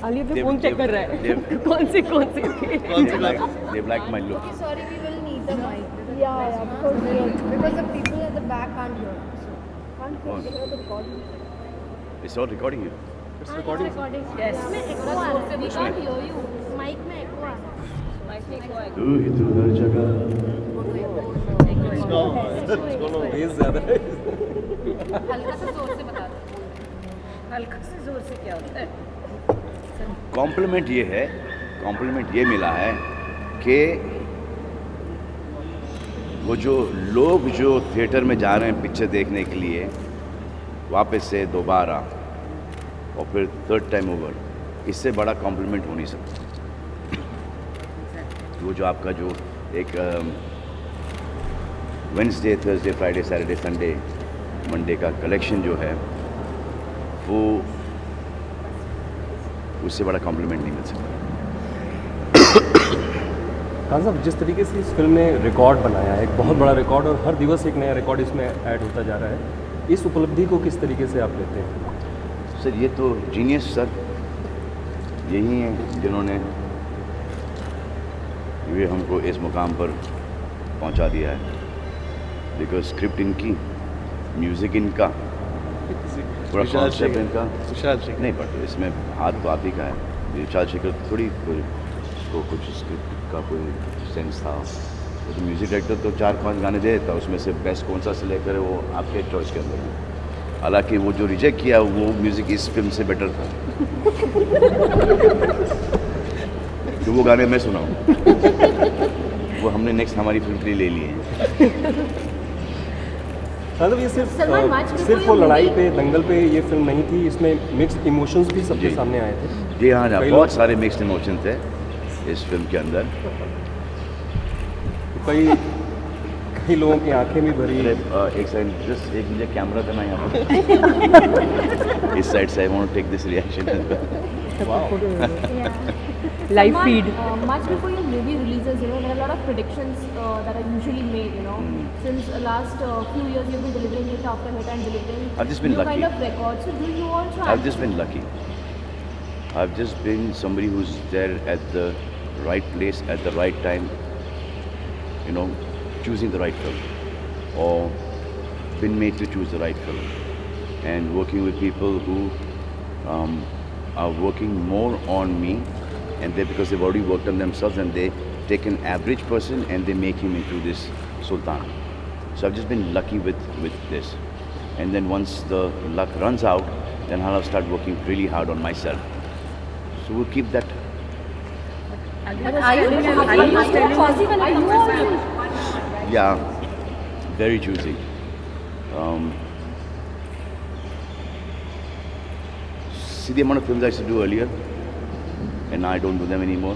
अली अपने phone check कर रहा है कौन सी थी They like my look. Okay, sorry, we will need the mic. Yeah, of course. Because the people at the back can't hear. Can't Go on. hear the recording. It's all recording you. It's recording. Yes. इसमें echo आ रहा है. We can't hear you. Mic में echo आ रहा है. तू ही तू हर जगह. Base ज़्यादा है. हल्का सा जोर से बता दो. हल्का से जोर से क्या होता है कॉम्प्लीमेंट ये मिला है कि वो जो लोग जो थिएटर में जा रहे हैं पिक्चर देखने के लिए वापस से दोबारा और फिर थर्ड टाइम ओवर, इससे बड़ा कॉम्प्लीमेंट हो नहीं सकता. वो जो आपका जो एक Wednesday, Thursday, Friday, Saturday, Sunday, Monday का कलेक्शन जो है वो उससे बड़ा कॉम्प्लीमेंट नहीं मिल सकता. खान साहब, जिस तरीके से इस फिल्म ने रिकॉर्ड बनाया है, एक बहुत बड़ा रिकॉर्ड, और हर दिवस एक नया रिकॉर्ड इसमें ऐड होता जा रहा है, इस उपलब्धि को किस तरीके से आप लेते हैं? सर ये तो जीनियस सर यही हैं जिन्होंने ये हमको इस मुकाम पर पहुंचा दिया है. बिकॉज स्क्रिप्ट इनकी, म्यूज़िक इनका, पूरा कॉन्सेप्ट इनका. नहीं बट इसमें हाथ तो आप ही का है. विशाल शेखर थोड़ी उसको कुछ स्क्रिप्ट का कोई सेंस था. वो तो म्यूज़िक डायरेक्टर तो 4-5 गाने दे देता, उसमें से बेस्ट कौन सा सिलेक्ट करे वो आपके चॉइस के अंदर है. हालांकि वो जो रिजेक्ट किया वो म्यूज़िक इस फिल्म से बेटर था. जो वो गाने मैं सुनाऊँ वो हमने नेक्स्ट हमारी फिल्म के लिए ले लिए हैं. मतलब ये सलमान, match में सिर्फ कोई वो लड़ाई movie- पे, दंगल पे ये फिल्म नहीं थी, इसमें मिक्स्ड इमोशंस भी सबके जी। सामने आए थे. जी हाँ, कई बहुत लोग- सारे मिक्स्ड इमोशन थे इस फिल्म के अंदर. कई लोगों की आंखें भी भरी. अरे एक सेकंड, जस्ट एक मुझे कैमरा देना यहाँ पर. इस साइड से I want to take this reaction. Live feed Much before your movie releases, there are a lot of predictions that are usually made. Since last few years, you've been delivering hit after hit and delivering I've just been new lucky. kind of records. So, do you also? I've just been lucky. I've just been somebody who's there at the right place at the right time, choosing the right film, or been made to choose the right film, and working with people who are working more on me, and because they've already worked on themselves, and they take an average person and they make him into this sultan. So I've just been lucky with this, and then once the luck runs out, then I'll start working really hard on myself. So we'll keep that. Yeah, very choosy. See the amount of films I used to do earlier, and now I don't do them anymore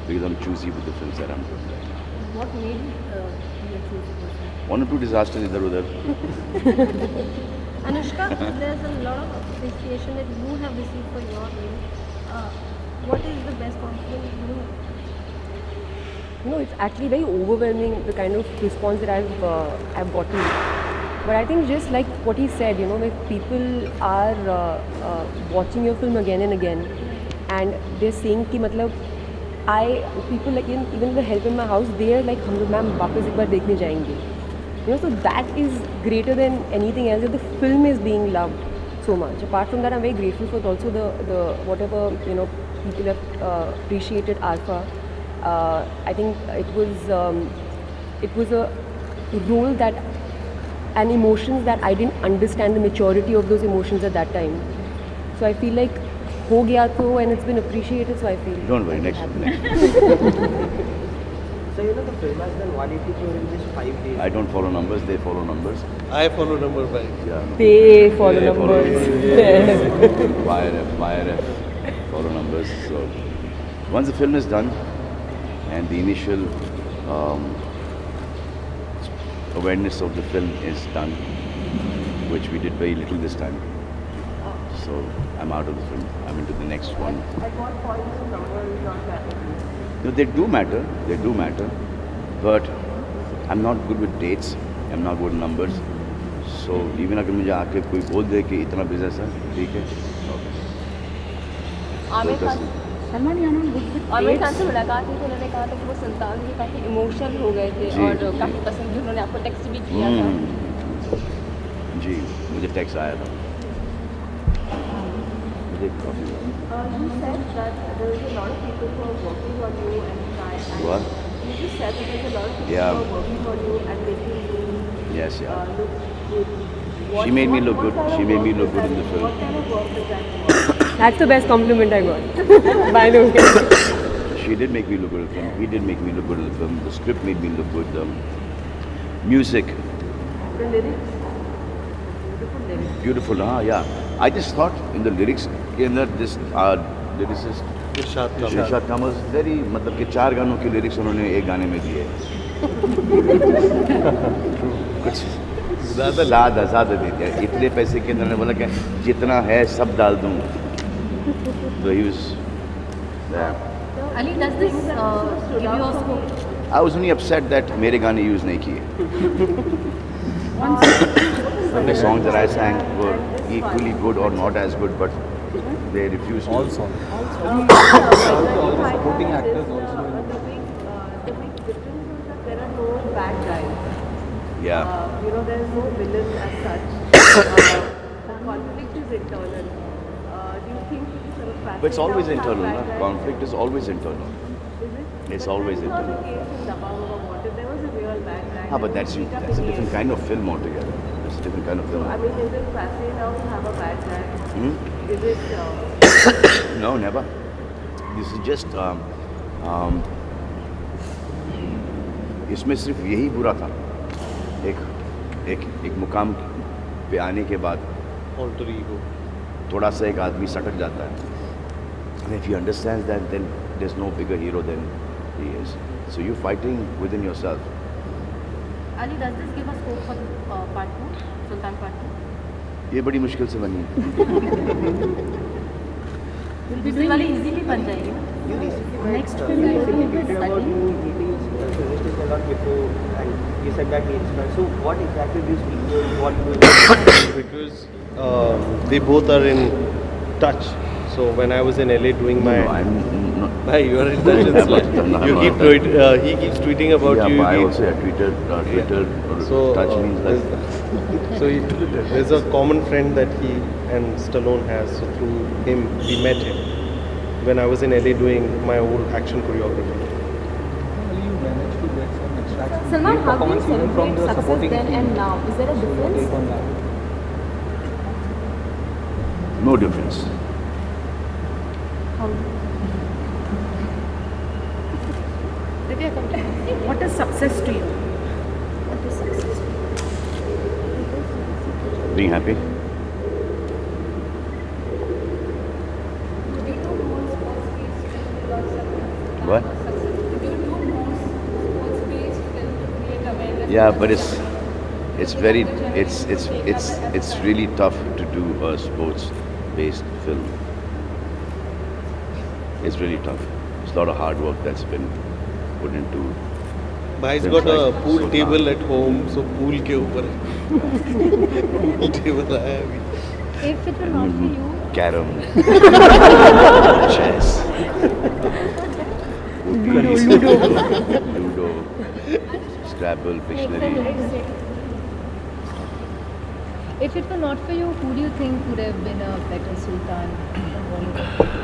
because I'm choosy with the films that I'm doing. What made you be a choosy person? 1 or 2 disasters idhar udhar. Anushka, there's a lot of appreciation that you have received for your role. What is the best compliment you have? It's actually very overwhelming, the kind of response that I've gotten. But I think just like what he said, if people are watching your film again and again, and they're saying कि मतलब people like even the help in my house, they are like हम लोग ma'am वापस एक बार देखने जाएंगे. So that is greater than anything else. That the film is being loved so much. Apart from that, I'm very grateful for also the whatever people have appreciated Alpha. I think it was a role that and emotions that I didn't understand the maturity of those emotions at that time. So I feel like ho gaya to, and it's been appreciated. So I feel. Don't worry, next. So the film has done 180 crore in just 5 days. I don't follow numbers; they follow numbers. I follow number 5. Yeah. They follow numbers. YRF, follow numbers. So once the film is done, and the initial awareness of the film is done, which we did very little this time. So I'm out of the film. I'm into the next one. At what point the numbers not matter? No, they do matter, but I'm not good with dates. I'm not good with numbers. So even अगर मुझे आके कोई बोल दे कि इतना business है, ठीक है. आमिर तो खान सलमान यार ना आमिर खान से मुलाकात हुई तो उन्होंने कहा था कि वो सुल्तान जी काफ़ी इमोशनल हो गए थे जी, और जी। काफ़ी पसंद भी उन्होंने आपको टेक्स्ट भी किया था। जी, मुझे टेक्स्ट आया था। मुझे काफ़ी You said that there is a lot of people who are working on you and What? you just said that there's a lot of people Yeah. who are working on you and making you Yes, yeah. look good. She made me look good. kind of She made me work look is good that? in the film. What kind of work is that? That's the best compliment I got. By the way. She did make me look good in the film. He did make me look good in the film. The script made me look good. Music, The lyrics, beautiful lyrics. beautiful. Yeah. I just thought in the lyrics, this lyricist Irshad Khan was very मतलब कि 4 गानों के lyrics उन्होंने एक गाने में दिए। कुछ ज़्यादा दे दिया। इतने पैसे के अंदर बोला कि जितना है सब डाल दूँ। So he was there. Ali, does this give you a scope? I was only upset that मेरे गाने use नहीं किए। The songs that I sang were equally good or not as good, but they refused to. All songs. Supporting actors also. The big difference is that there are no bad guys. Yeah. There is no villain as such. The conflict is internal. Do you think you sort of But it's always have internal. bad No? guys? Conflict is always internal. Is it? It's But always that's not internal. the case in Dabang or what? If there was a real bad guy. But then that's we'd beat up a in the different end. kind of film altogether. It's a different kind of film. I mean, is it passe now to have a bad guy? Hmm? Is it? No, never. This is just इसमें सिर्फ यही बुरा था। एक मुकाम पे आने के बाद Alter ego. थोड़ा सा एक आदमी सटक जाता है। And if he understands that, then there's no bigger hero than he is. So you're fighting within yourself. Ali, does this give a scope for the part 2, Sultan part 2? ये बड़ी मुश्किल से बनी है। दूसरी वाली इजीली बन जाएगी ना? Next film you tweeted about you meeting suggested a lot before and you said that he inspired. So what exactly do you speak to? What do you Because they both are in touch. So when I was in LA doing my... No, I'm not. Hi, you are in touch with Slack. You keep he keeps tweeting about Yeah, you. but I he- also have Twitter So, touch means like there's a common friend that he and Stallone has. So through him, we met him when I was in LA doing my whole action choreography. You managed to get some extraction. Salman, great how do you performance even from celebrate the success supporting then team. and now? Is there a So your difference? take on that? no difference. What is success to you? Being happy. What? Yeah, but it's really tough to do a sports-based film. It's really tough. It's a lot of hard work that's been put into. Bhai's films got a like pool Sultan. table at home, so pool ke upar pool table आया अभी. If it were not for you, Carom, chess, Ludo, Scrabble, Pictionary. If it were not for you, who do you think would have been a better Sultan in Bollywood?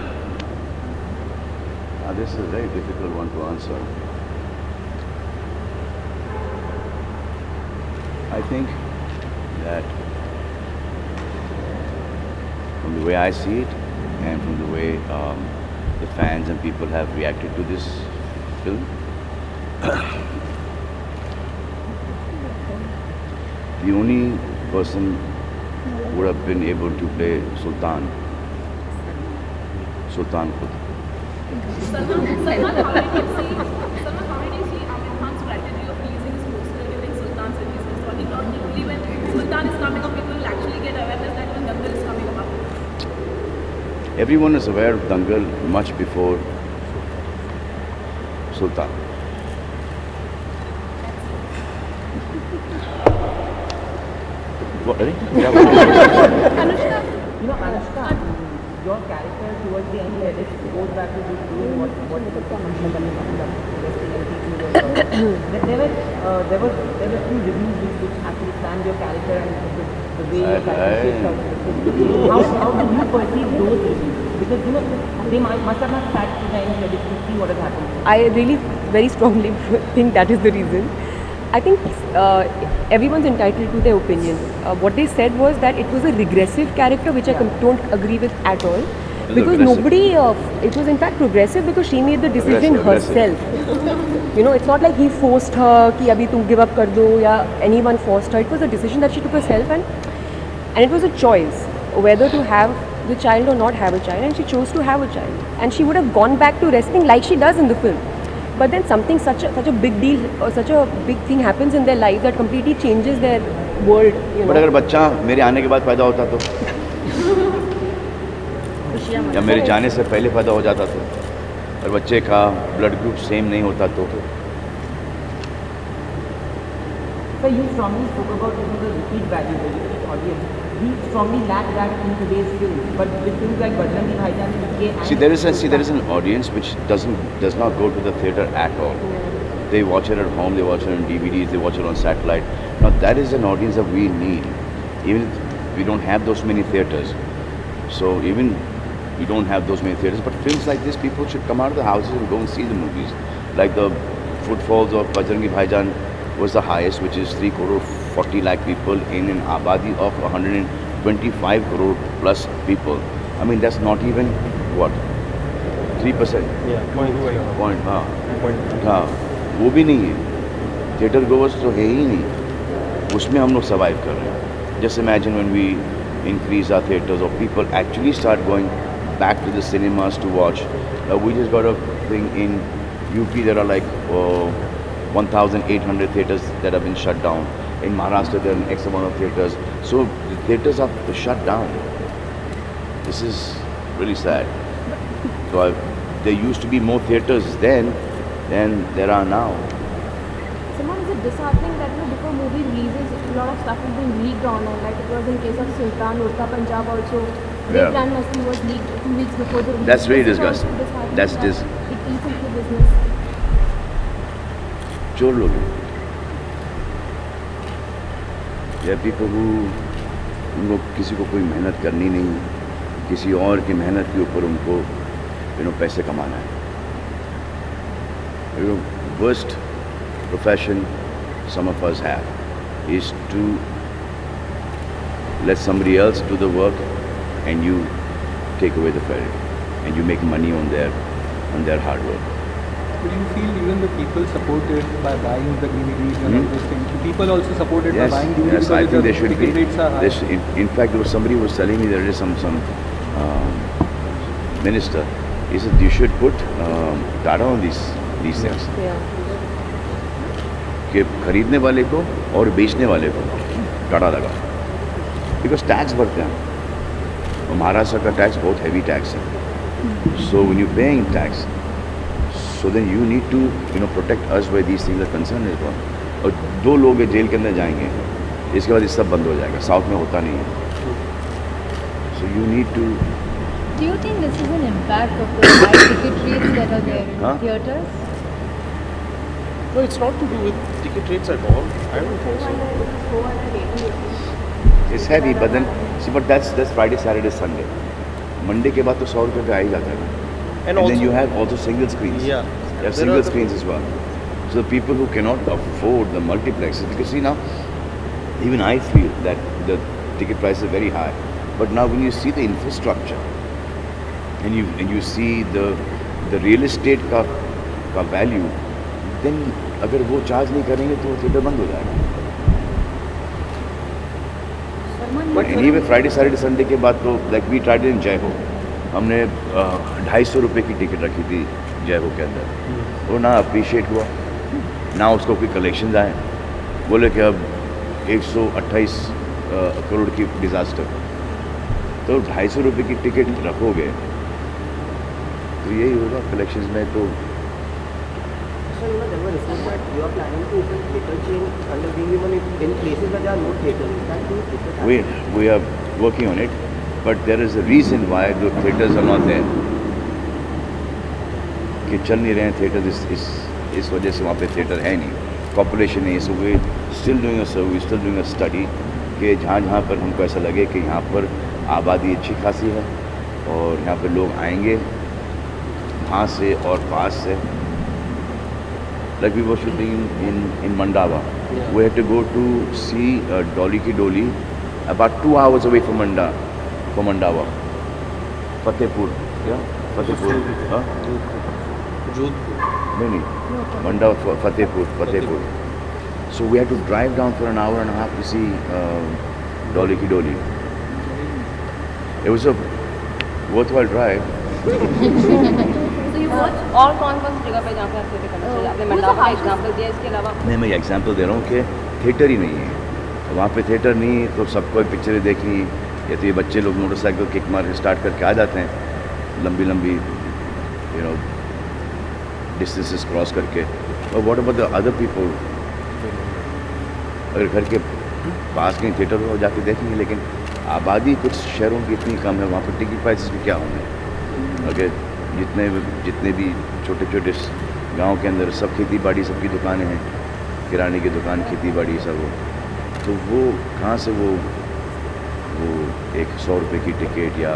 This is a very difficult one to answer. I think that from the way I see it and from the way the fans and people have reacted to this film, the only person who would have been able to play Sultan Khud. Salman, how did you see Aamir Khan's strategy of releasing his poster during Sultan's release? What he thought only when Sultan is coming up, people will actually get awareness that when Dangal is coming up. Everyone is aware of Dangal much before Sultan. What? Anushka, Anushka, your character towards the end, where it goes back to just doing what the professional that investing and teaching your there were few reviews which actually stand your character and the way your character shapes out. How do you perceive those reviews? Because they must have not sat to the end credits to see what has happened. I really very strongly think that is the reason. I think everyone's entitled to their opinion. What they said was that it was a regressive character, which I don't agree with at all. Because nobody, it was in fact progressive because she made the decision herself. It's not like he forced her, ki abhi tum give up kar do, ya anyone forced her. It was a decision that she took herself, and it was a choice whether to have the child or not have a child, and she chose to have a child. And she would have gone back to wrestling like she does in the film. But then something such a big deal or such a big thing happens in their life that completely changes their world. But अगर बच्चा मेरे आने के बाद पैदा होता तो या मेरे जाने से पहले पैदा हो जाता तो और बच्चे का ब्लड ग्रुप सेम नहीं होता तो So you strongly spoke about the repeat value, the repeat audience. We strongly lack that in today's films. But with things like Bajrangi Bhaijaan, See, there is an audience which does not go to the theater at all. They watch it at home, they watch it on DVDs, they watch it on satellite. Now that is an audience that we need. Even if we don't have those many theaters. So even we don't have those many theaters, but films like this, people should come out of the houses and go and see the movies. Like the footfalls of Bajrangi Bhaijaan was the highest, which is 3 crore 40 lakh people in an abadi of 125 crore plus people. I mean, that's not even, what, 3%? Yeah, Point, हाँ, वो भी नहीं है. Theater goers तो है ही नहीं. उसमें हम लोग survive कर रहे हैं. Just imagine when we increase our theaters or people actually start going back to the cinemas to watch. We just got a thing in UP, there are like 1,800 theaters that have been shut down. In Maharashtra, there are an X amount of theaters. So the theaters are shut down. This is really sad. So there used to be more theaters then than there are now. Salman, is it disheartening that before movie releases, a lot of stuff is being leaked online? Like it was in case of Sultan, Urta Punjab also. Yeah. Plan Masti was leaked 2 weeks before the release. That's very This is also disgusting. disheartening That's that dis- It eats into the business. चोर लोग हैं. There are people who उनको किसी को कोई मेहनत करनी नहीं, किसी और की मेहनत के ऊपर उनको पैसे कमाना है. Worst profession some of us have is to let somebody else do the work and you take away the credit and you make money on their hard work. But you feel even the people supported by buying the DVDs and all those things? The people also supported by buying DVDs? Yes, I think they should be. Rates are high. In fact, there was somebody who was telling me there is some minister. He said you should put Tata on these things. Yeah. कि खरीदने वाले को और बेचने वाले को टाटा लगा. Because tax भरते हैं. और महाराष्ट्र का टैक्स बहुत heavy tax है. So when you're paying tax, so then you need to protect us where these things are concerned as well. और 2 लोग जेल के अंदर जाएंगे, इसके बाद ये सब बंद हो जाएगा. साउथ में होता नहीं है. So you need to. Do you think this is an impact of the high ticket rates that are there in theatres? No, it's not to do with ticket rates at all. I don't think so. It's heavy, but then see, but that's Friday, Saturday, Sunday. Monday के बाद तो 100 रुपये पे आ ही जाता है. And also, then you have also single screens. Yeah. You have single screens as well. So the people who cannot afford the multiplexes, because see now, even I feel that the ticket price is very high. But now when you see the infrastructure and you see the real estate का value, then अगर वो charge नहीं करेंगे तो theatre बंद हो जाएगा. But anyway, Friday, Saturday, Sunday के बाद तो like we tried it in जय हो. हमने 250 रुपये की टिकट रखी थी जय हो के अंदर. वो ना अप्रिशिएट हुआ, ना उसको कोई कलेक्शंस आए. बोले कि अब 128 करोड़ की डिज़ास्टर. तो 250 रुपये की टिकट रखोगे तो यही होगा कलेक्शंस में. तो So, there were reports that you are planning to open theatre chain under being even in places where there are no theatres. Is that true? we are working on it. But there is a reason why the theatres are not there. कि चल नहीं रहे हैं theatres इस वजह से वहाँ पे theatre है नहीं, population नहीं है. So we still doing a survey, still doing a study कि जहाँ पर हमको ऐसा लगे कि यहाँ पर आबादी अच्छी खासी है और यहाँ पे लोग आएंगे वहाँ से और पास से. Like we were shooting in Mandava. Yeah. We had to go to see Dolly Ki Doli about 2 hours away from Mandava. Fatehpur. Yeah? Fatehpur. Huh? Jodhpur. No. Mandava, Fatehpur. So we had to drive down for an hour and a half to see Dolly Ki Doli. It was a worthwhile drive. So you watch और कौन-कौन सी जगह पे जहाँ पे आप theatre करना चाहिए? आपने मंडावा का एग्जाम्पल दिया, इसके अलावा नहीं, मैं एग्जाम्पल दे रहा हूँ कि थिएटर ही नहीं है. वहाँ पे थिएटर नहीं है तो सबको पिक्चरें देखनी, या तो ये बच्चे लोग मोटरसाइकिल किक मार के स्टार्ट करके आ जाते हैं लंबी डिस्टेंसेस क्रॉस करके. और what about the other people? अगर घर के पास कहीं थिएटर हो जाके देखेंगे, लेकिन आबादी कुछ शहरों की इतनी कम है, वहाँ पर टिकट प्राइसेस भी क्या होंगे. अगर जितने भी छोटे गांव के अंदर सब खेती बाड़ी, सबकी दुकानें हैं, किराने की दुकान, खेती बाड़ी सब हो, तो वो कहाँ से वो एक 100 रुपये की टिकट या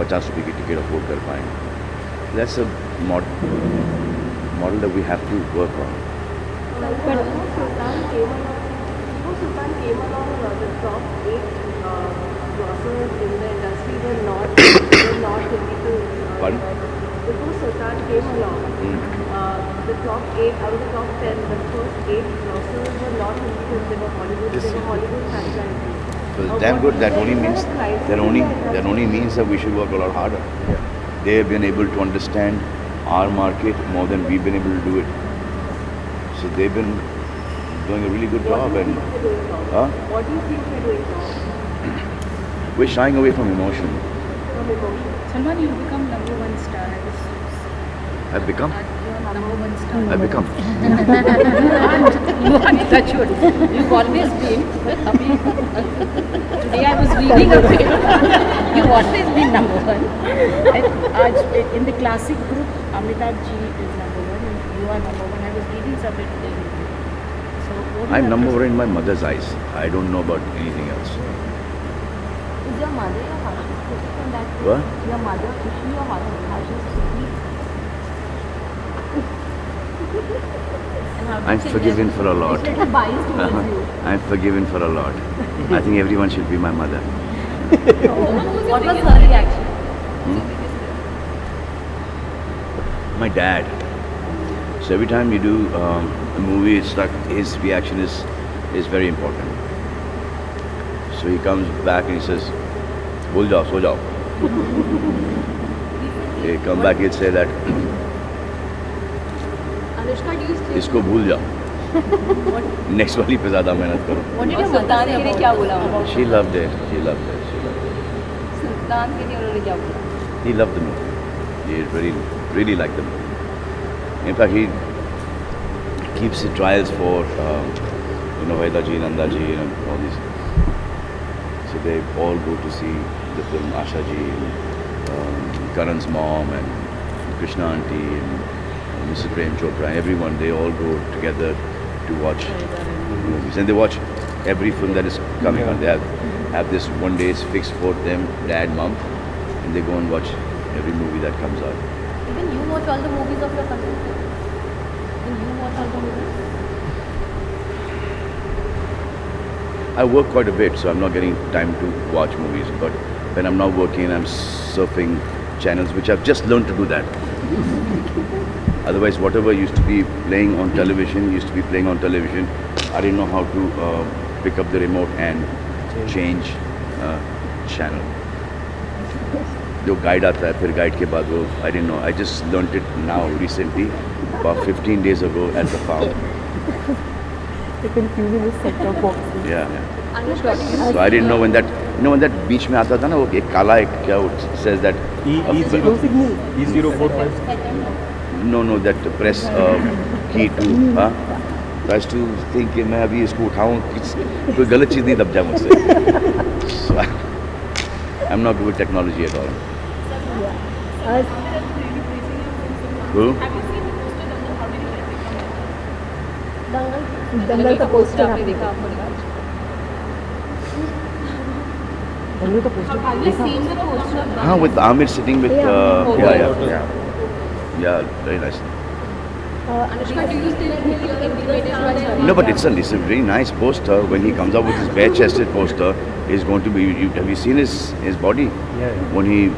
50 रुपये की टिकट अफोर्ड कर पाएंगे. That's a model that we have to work on. But Sultan came along the top 8 grossers in the industry were not typical. Pardon? Before Sultan came along, the top 8 out of the top 10, the first 8 grossers were not typical. They were Hollywood franchises. Well, damn good. That only means that we should work a lot harder. Yeah. They have been able to understand our market more than we've been able to do it. So they've been doing a really good job. And What do you think we're doing wrong? we're shying away from emotion. From emotion. Salman, you become number one star. I've become. You're number one star. I've become. You are touch wood. You've always been. Today I was reading a bit. You've always been number one. And in the classic group, Amitabh ji is number one, and you are number one. I was reading some bit today. So what I'm is number one in my mother's eyes. I don't know about anything else. Is your mother your husband from that? What? Your mother, is she your husband? How she speaks? I'm forgiven for a lot. She's a little biased towards you. I'm forgiven for a lot. I think everyone should be my mother. What was her reaction? My dad. So every time you do a movie, it's like his reaction is very important. So he comes back and he says, "Bhul jao, so jao." He come back, he'll say that, Anushka, do you still? "इसको भूल जाओ." Next वाली पे ज़्यादा मेहनत करो. What did your mother say about क्या बोला उन्होंने? She loved it. She loved it. सुल्तान के लिए उन्होंने क्या बोला? He loved the movie. He really liked the movie. In fact, he keeps the trials for, Vaida ji, Nanda ji, all these. So they all go to see the film Asha ji, Karan's mom, and Krishna auntie, and Mrs. Prem Chopra. Everyone, they all go together to watch movies, and they watch every film that is coming on. They have this one day is fixed for them, dad, mom, and they go and watch every movie that comes out. Even you watch all the movies of your country? Even you watch all the movies? I work quite a bit, so I'm not getting time to watch movies. But when I'm not working, I'm surfing channels, which I've just learned to do that. Otherwise, whatever used to be playing on television, I didn't know how to pick up the remote and change channel. जो guide आता है, फिर guide के बाद वो I didn't know. I just learned it now recently, about 15 days ago at the farm. The confusion is set top box. Yeah. Anushka, So I didn't know when that, when that बीच में आता था ना, वो एक काला एक क्या वो says that E045. no that press key to tries to think कि मैं अभी इसको उठाऊं, कोई गलत चीज़ नहीं दब जाए मुझसे. So I'm not good with technology at all. Uh, Who? Have you seen the poster Dangal? How did you like it? दंगल का पोस्टर आपने देखा? दंगल का poster Have you seen the poster? हाँ, with Amir sitting with yeah, very nice. Anushka, do you still feel you're a bigger star than No, but it's a very nice poster. When he comes out with his bare-chested poster, he's going to be. Have you seen his body? Yeah. When he,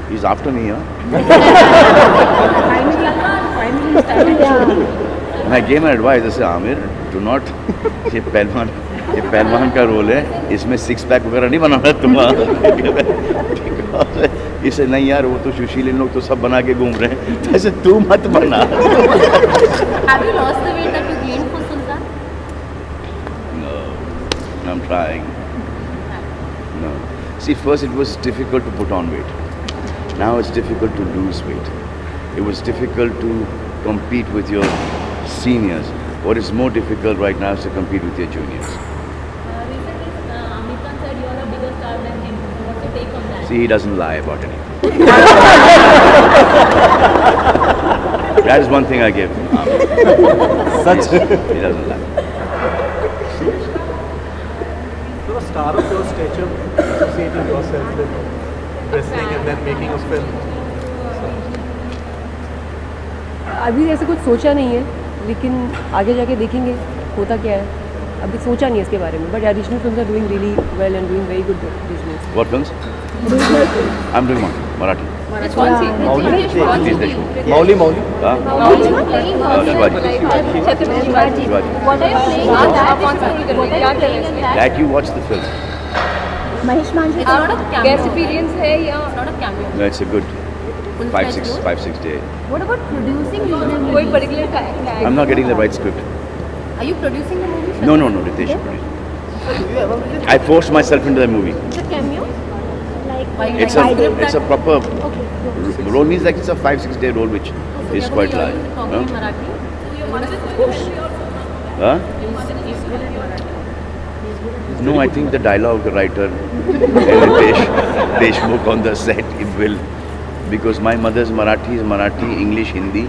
he's after me, huh? Finally started. And I gave an advice. I said, Amir, do not. ये पहलवान का role है. इसमें six pack वगैरह नहीं बनाना तुम्हारा. इसे नहीं यार, वो तो सुशील लोग तो सब बना के घूम रहे हैं. ऐसे तू मत बना. Have you lost the weight that you gained for Sultan? No, I'm trying. No. See, first it was difficult to put on weight. Now it's difficult to lose weight. It was difficult to compete with your seniors. What is more difficult right now is to compete with your juniors. Recently, Amir Khan said you are a bigger star than him. What's your take on that? See, he doesn't lie about anything. That is one thing I give Amir. Such. He doesn't lie. So a star of your stature, associating yourself with wrestling and then making a film. अभी ऐसे कुछ सोचा नहीं है, लेकिन आगे जाके देखेंगे होता क्या है. अभी सोचा नहीं है इसके बारे में. But regional films are doing really well and doing very good regionals. What films? I'm doing one. Marathi. Which one? Please, Deshmukh. Mauli. Huh? Shivaji. Shivaji. What are you playing in that? What are you playing in that? That you watch the film. Mahesh Manjhi It's not a cameo. Guest appearance है या not a cameo? No, it's a good 5-6 day. What about producing the कोई particular character? I'm not getting the right script. Are you producing the movie? No, Ritesh produced. I forced myself into the movie. It's a cameo. Like It's a proper role. Means like it's a 5-6 day role, which is quite large. Talking in Marathi. So your mother is Huh? No, I think the dialogue writer Ritesh Deshmukh on the set it will, because my mother's Marathi is Marathi, English, Hindi.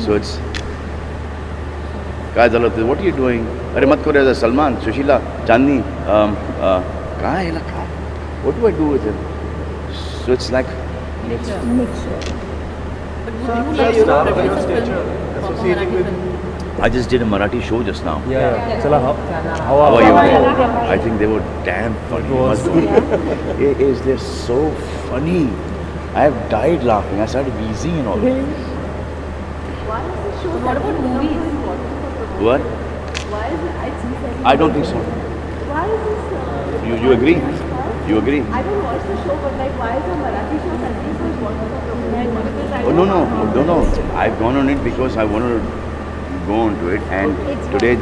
So it's काय झालं होतं? What are you doing? अरे मत करो ऐसा. सलमान, सुशीला, चांदनी, कहाँ है ना कहाँ? What do I do with him? So it's like Star of your stature, associating with. I just did a Marathi show just now. Yeah. Chala, how How are are you? you? I think they were damn funny. Is they're so funny. I have died laughing. I started wheezing and all. What about movies? What? Why is it? I don't think so. Why is this? You agree? You agree? I don't watch the show, but like, why is a Marathi show continues to watch the program? Oh no. I've gone on it because I want to go on to it, and today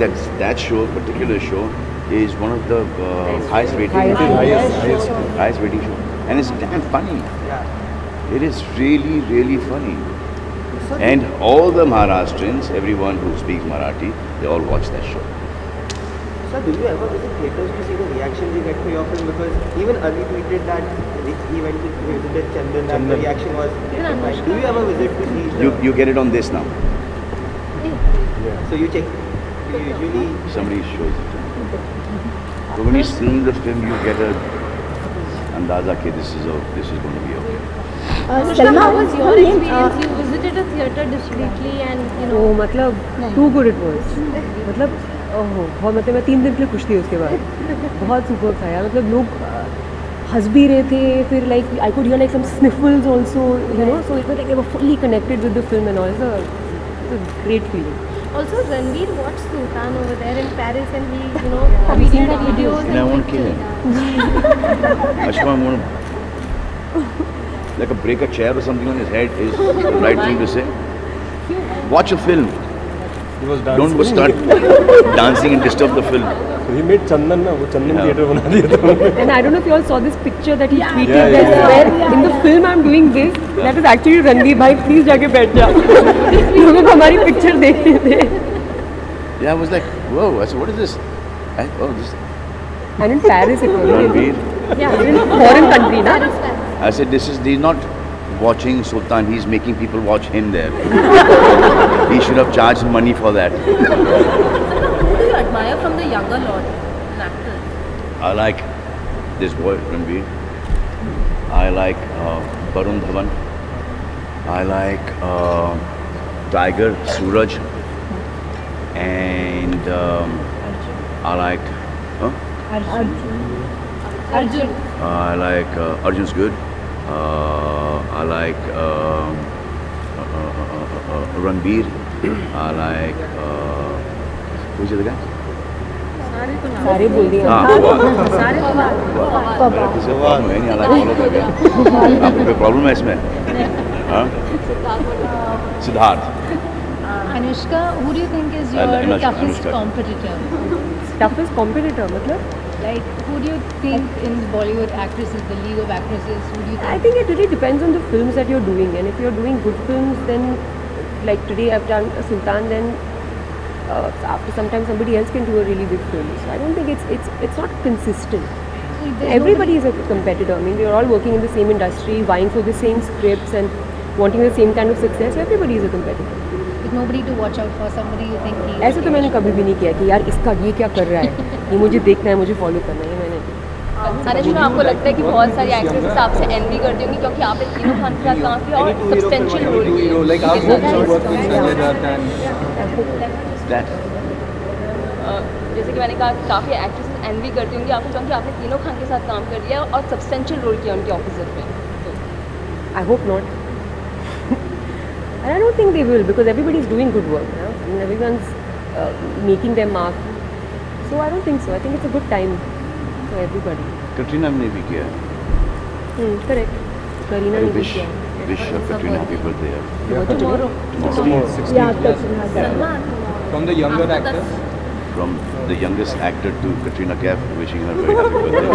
that show, particular show, is one of the highest rating rating show, and it's damn funny. It is really, really funny. And all the Maharashtrians, everyone who speaks Marathi, they all watch that show. Sir, do you ever visit theatres to see the reactions you get for your film? Because even Ali tweeted that he went to visit Chandan and the reaction was fine. Do you ever visit to see? You get it on this now. So you check. You usually. Somebody shows it to me. So when you see the film, you get a andaza that this is going to be okay. Anushka, how was your experience? You visited a theatre discreetly and you know. Oh, मतलब too good it was. मतलब ओहो बहुत, मतलब मैं 3 दिन के लिए खुश थी उसके बाद. बहुत सुपर था यार. मतलब लोग हंस भी रहे थे, फिर like I could hear like some sniffles also, you know, so it was like they were fully connected with the film and all. It's a great feeling. Also, Ranveer watched Sultan over there in Paris, and he, you know, Have you seen that video? And I want to kill him. Ashwa, I want to like break a chair or something on his head is the right thing to say. Watch a film. He was dancing. Don't start dancing and disturb the film. So he made Chandan ना, वो चंदन theater बना दिया था. And I don't know if you all saw this picture that he tweeted Yeah, yeah, that where in the film I'm doing this, that is actually Ranveer भाई please जाके बैठ जा. लोगों को हमारी picture देखने थे. Yeah, I was like, whoa, I said, what is this? Oh, this. And in Paris it was. Ranveer. Yeah, in a foreign country, na? I said, he's not watching Sultan, he's making people watch him there. He should have charged money for that. Who do you admire from the younger lot, an actor? I like this boy, Ranveer. I like Varun Dhawan. I like Tiger, Suraj. And I like... Huh? Arjun. I like Arjun's good. I like Ranveer. I like who's the other guy? सारे बोल दिए सारे तो बात किसी को problem है नहीं, अलग फॉलो कर गया। आपको कोई प्रॉब्लम है इसमें? हाँ? Siddharth. Anushka, who do you think is your Anushka, toughest Anushka. competitor? Toughest competitor, मतलब? Like, who do you think in Bollywood actresses, the league of actresses, who do you I think? think it really depends on the films that you're doing, and if you're doing good films, then like today I've done a Sultan, then after some time somebody else can do a really big film. So I don't think it's not consistent. Everybody is a competitor. I mean, we're all working in the same industry, vying for the same scripts and wanting the same kind of success. So everybody is a competitor. With nobody to watch out for, somebody you think he. ऐसे तो मैंने कभी भी नहीं किया कि यार इसका ये क्या कर रहा है, ये मुझे देखना है, मुझे फॉलो करना है, मैंने अनुष्का, आपको लगता है कि बहुत सारी एक्ट्रेसेस आपसे एनवी करती होंगी क्योंकि आपने तीनों खान के साथ काम किया और सब्सटेंशियल रोल किए? Like I hope to work with Sanjay Dutt and That. जैसे कि मैंने कहा काफ़ी एक्ट्रेसेस एनवी करती होंगी आपको क्योंकि आपने तीनों खान के साथ काम कर दिया और सब्सटेंशियल रोल किया उनके ऑपोजिट में। I hope not. And I don't think they will because everybody is doing good work. You know? I mean, everyone's making their mark. So I don't think so. I think it's a good time for everybody. Katrina ने भी किया है. Correct. Kareena I ने भी wish किया है. Katrina happy birthday. Tomorrow. yeah, from the younger actors. From the youngest actor to Katrina Kaif, wishing her very happy birthday.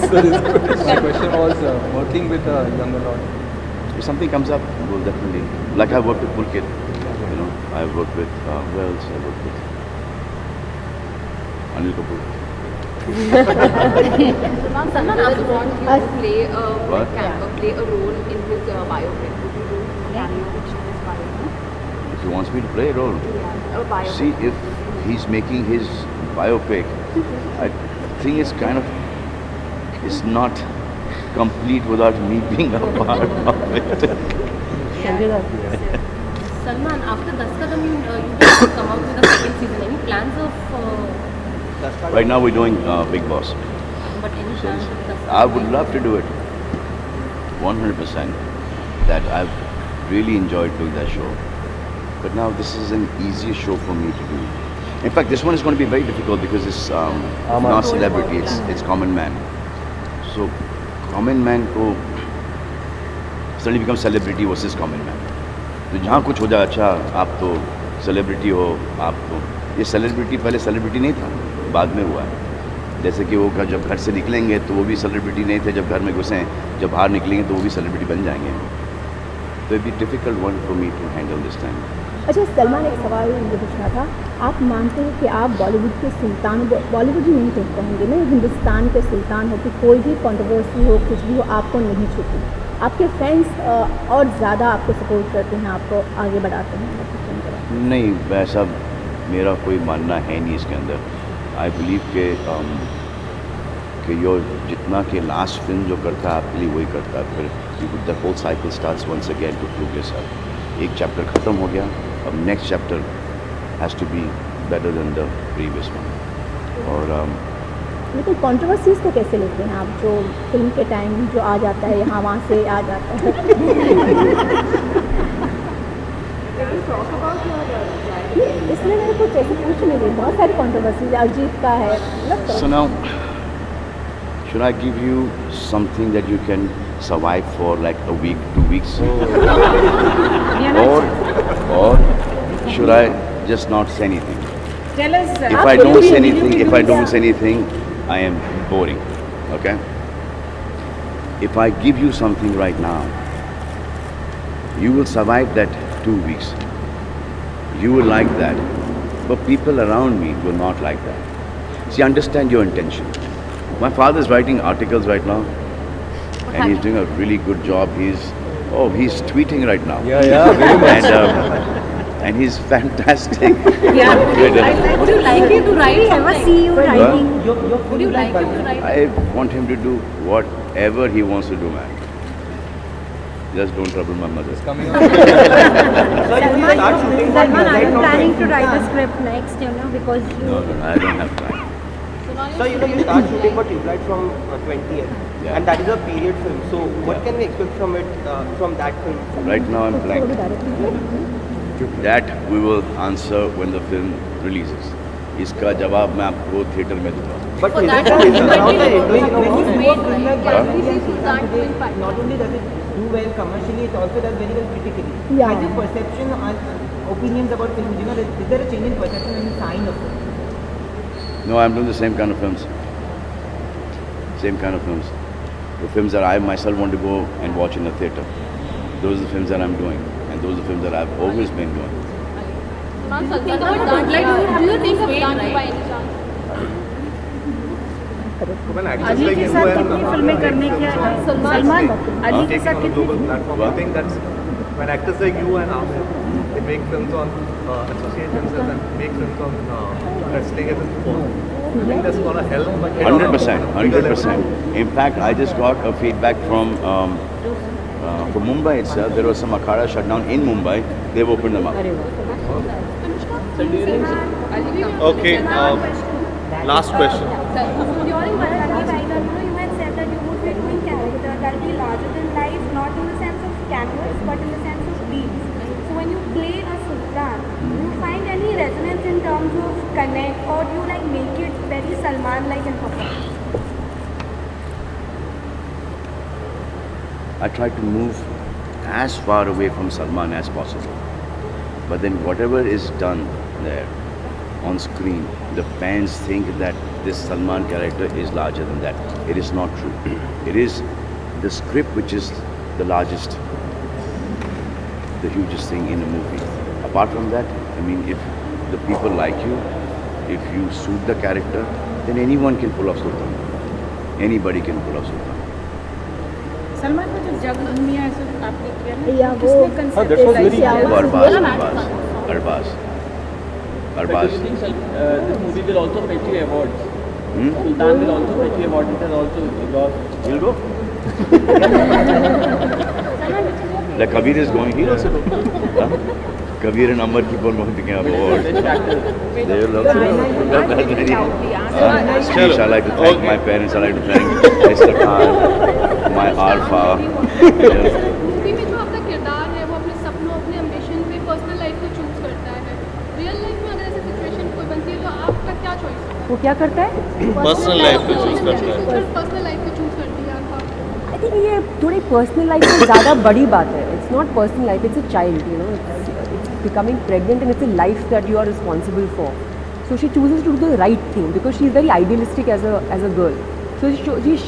So my question was working with a younger lot. If something comes up, we'll definitely. Like I worked with Pulkit, you know. I worked with who else? I worked with Anil Kapoor. Salman asked want you to play What? play a role in his biopic. Would you do cameo in his biopic? If he wants me to play a role, Or biopic? see if he's making his biopic. I think it's kind of. It's not complete without me being a part of it. Salman, after Daskadam, you come out with a second season. Any plans of? Right now we're doing Big Boss. But any plans of Daskadam? I would love to do it. 100%. That I've really enjoyed doing that show. But now this is an easier show for me to do. In fact, this one is going to be very difficult because it's not celebrity. It's common man. So common man को suddenly becomes celebrity versus common man. तो जहाँ कुछ हो जाए अच्छा आप तो celebrity हो, आप तो ये सेलिब्रिटी पहले सेलिब्रिटी नहीं था, बाद में हुआ है. जैसे कि वो जब घर से निकलेंगे तो वो भी सेलिब्रिटी नहीं थे, जब घर में घुसें, जब बाहर निकलेंगे तो वो भी सेलिब्रिटी बन जाएंगे. तो it be difficult one for me to handle this time. अच्छा सलमान, एक सवाल मुझे पूछना था. आप मानते हैं कि आप बॉलीवुड के सुल्तान, बॉलीवुड ही नहीं कहते होंगे ना, हिंदुस्तान के सुल्तान हो कि कोई भी कंट्रोवर्सी हो, कुछ भी हो, आपको नहीं छूती. आपके फैंस और ज़्यादा आपको सपोर्ट करते हैं, आपको आगे बढ़ाते हैं. नहीं, वैसा मेरा कोई मानना है नहीं इसके अंदर. आई बिलीव कि यो जितना कि लास्ट फिल्म जो करता है आपके लिए वही करता है. फिर the whole cycle starts once again to prove yourself. एक चैप्टर ख़त्म हो गया, अब next chapter has to be better than the previous one. और लेकिन कंट्रोवर्सीज को कैसे लेते हैं आप, जो फिल्म के टाइम जो आ जाता है यहाँ वहाँ से आ जाता है? इसमें मेरे को कैसे पूछ नहीं रही, बहुत सारी कंट्रोवर्सीज अजीत का है. So now, should I give you something that you can survive for like a week, 2 weeks? or should I just not say anything? Tell us. If I don't say anything, I am boring. Okay? If I give you something right now, you will survive that 2 weeks. You will like that. But people around me will not like that. See, understand your intention. My father is writing articles right now, and he's doing a really good job. He's tweeting right now. Yeah, very much. And he's fantastic. Yeah. Would you like him to write ever something? see you writing? Would you like him to write? I want him to do whatever he wants to do, man. Just don't trouble my mother. Salman, are you planning to write a script next, because No, I don't have time. So you start shooting for Tubelight from 20th, Yeah. and that is a period film. So what can we expect from it, from that film? Right now I'm blank. That we will answer when the film releases. इसका जवाब मैं आपको theatre में दूंगा. But For is that, it around the when when you you do made, a film like can that, we see Sultan to impact? Not only does it do well commercially, it also does very well critically. Yeah. Has your perception and opinions about films, is there a change in perception when you sign a film? No, I'm doing the same kind of films. Same kind of films. The films that I myself want to go and watch in the theatre. Those are the films that I'm doing, and those are the films that I've always been doing. Do you think of Sultan by any chance? Ali के साथ कितनी फिल्में करने की सलमान अली के साथ कितनी What? think that's when actors like you and Amir, they make films on associate themselves and make films on wrestling as a sport. I think that's gonna help. 100%. In fact, I just got a feedback from Mumbai itself. There was some akhada shutdown in Mumbai. They've opened them up. Okay, last question. During Varanasi Tiger, you had said that you would be doing character that will be larger than life, not in the sense of canvas, but in the sense of beats. So when you play a sultan, do you find any resonance in terms of connect, or do you make it very Salman-like and perform? I try to move as far away from Salman as possible. But then whatever is done there on screen, the fans think that this Salman character is larger than that. It is not true. It is the script which is the largest, the hugest thing in a movie. Apart from that, I mean, if the people like you, if you suit the character, then anyone can pull off Sultan. Anybody can pull off Sultan. Salman को जो जग दुनिया ऐसे आपने किया ना, या वो किसने concept that was design very किया? Arbaz. But do you think this movie will also fetch you awards? Sultan will also fetch you awards. It has also lost. He'll go. Like Kabir is going, he'll also go. Huh? Kabir and Amar keep on going to get awards. They will also go. Speech, I like to thank my parents. I like to thank Mr. Khan, my alpha. Movie में जो आपका किरदार है वो अपने सपनों अपने ambition पे पर्सनल लाइफ को चूज करता है. रियल लाइफ में अगर ऐसी सिचुएशन कोई बनती है तो आपका क्या चॉइस होगा? वो क्या करता है? Personal life को choose करता है. पर्सनल लाइफ को चूज करती है आपका. आई थिंक ये थोड़ी पर्सनल लाइफ से ज़्यादा बड़ी बात है. It's not personal life, it's a child, it's becoming pregnant and it's a life that you are responsible for. So she chooses to do the right thing because she's very idealistic as a girl. So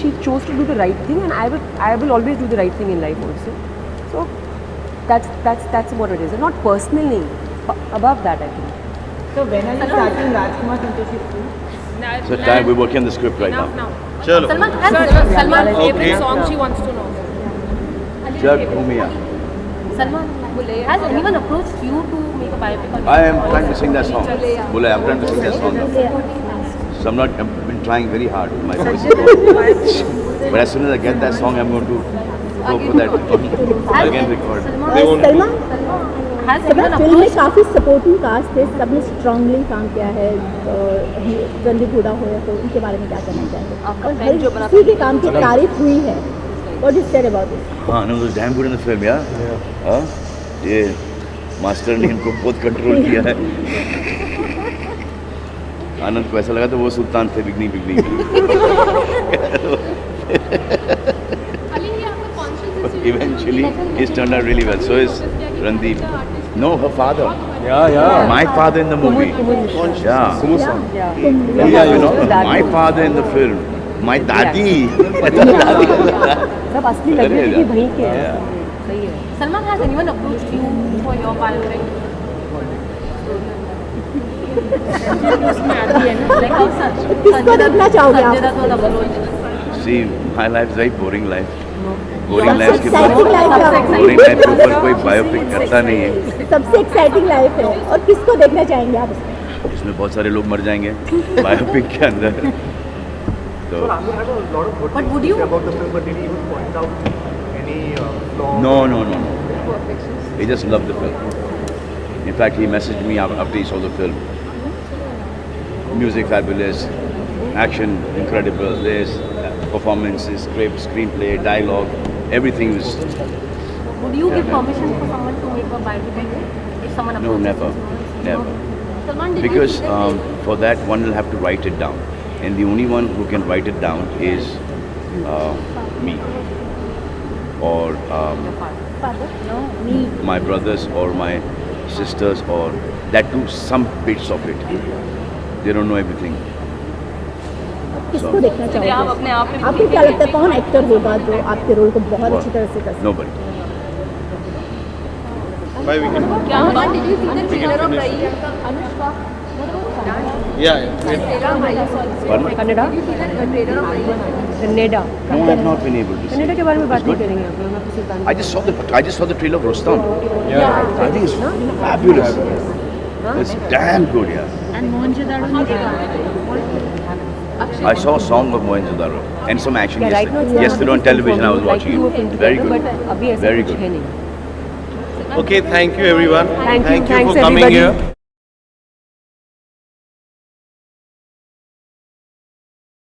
she chose to do the right thing, and I will always do the right thing in life also. So that's what it is. And not personally, above that I think. So when are you starting Rajkumar Santoshi's film? So time we're working on the script right now. Chalo. Salman's favorite Okay. song she wants to know. Jag Bhumiya. Salman, has anyone approached you to make a biopic on I am trying to sing that song. Bole, I'm trying to sing that song. So I've been trying very hard with my voice. But as soon as I get that song, I'm going to go for that again record. Salman film में काफ़ी supporting cast है, सबने strongly काम किया है. रणदीप हुडा हो या तो उनके बारे में क्या कहना चाहेंगे? और हर किसी के काम की तारीफ हुई है. What do you say about this? हाँ, no, it was damn good in the film, yeah. हाँ, ये मास्टर ने इनको बहुत कंट्रोल किया है. आनंद को ऐसा लगा तो वो सुल्तान थे बिगनी. Eventually, he's turned out really well. So is Randeep. No, her father. Yeah. My father in the movie. Yeah. My father in the film. My dadi. सब असली लगने की भाई के हैं. सही है. Salman, has anyone approached you for your biopic? किसको देखना चाहोगे आप? See, my life is very boring life. Boring life के एक्साइटिंग लाइफ बोरिंग लाइफ के ऊपर कोई बायोपिक करता नहीं है. सबसे एक्साइटिंग लाइफ है और किसको देखना चाहेंगे आप इसमें? इसमें बहुत सारे लोग मर जाएंगे बायोपिक के अंदर. तो So Amir had a lot of good things to say about the film, but did he even point out any flaws? no. He just loved the film. In fact, he messaged me after he saw the film. Music fabulous, action incredible, there's performances, script, screenplay, dialogue, everything was. Would you give permission for someone to make a biopic if someone No, approaches never. Salman, did Because you see for that one will have to write it down, and the only one who can write it down is me, or my brothers or my sisters, or that do some bits of it. They don't know everything. किसको देखना आप चाहोगे? अपने आप में आपको क्या लगता है कौन एक्टर होगा जो आपके रोल को बहुत अच्छी तरह से कर सकता Nobody. क्या Salman, did you see the trailer of Rai? Anushka? Kannada Trailer of Rai? कन्नेडा No, I have not been able to see. Kannada के बारे में बात It's नहीं good. करेंगे आप लोग. मैं तो सुल्तान I just saw the trailer of Rustam. I think it's fabulous. It's damn good, yeah. And Mohenjo-daro I saw a song of Mohenjo-daro and some action Yeah, right now it's yesterday on television. I was watching it. Very good. But अभी ऐसा Very कुछ good. है नहीं. Okay, thank you everyone. Thank you, for thanks coming everybody. here.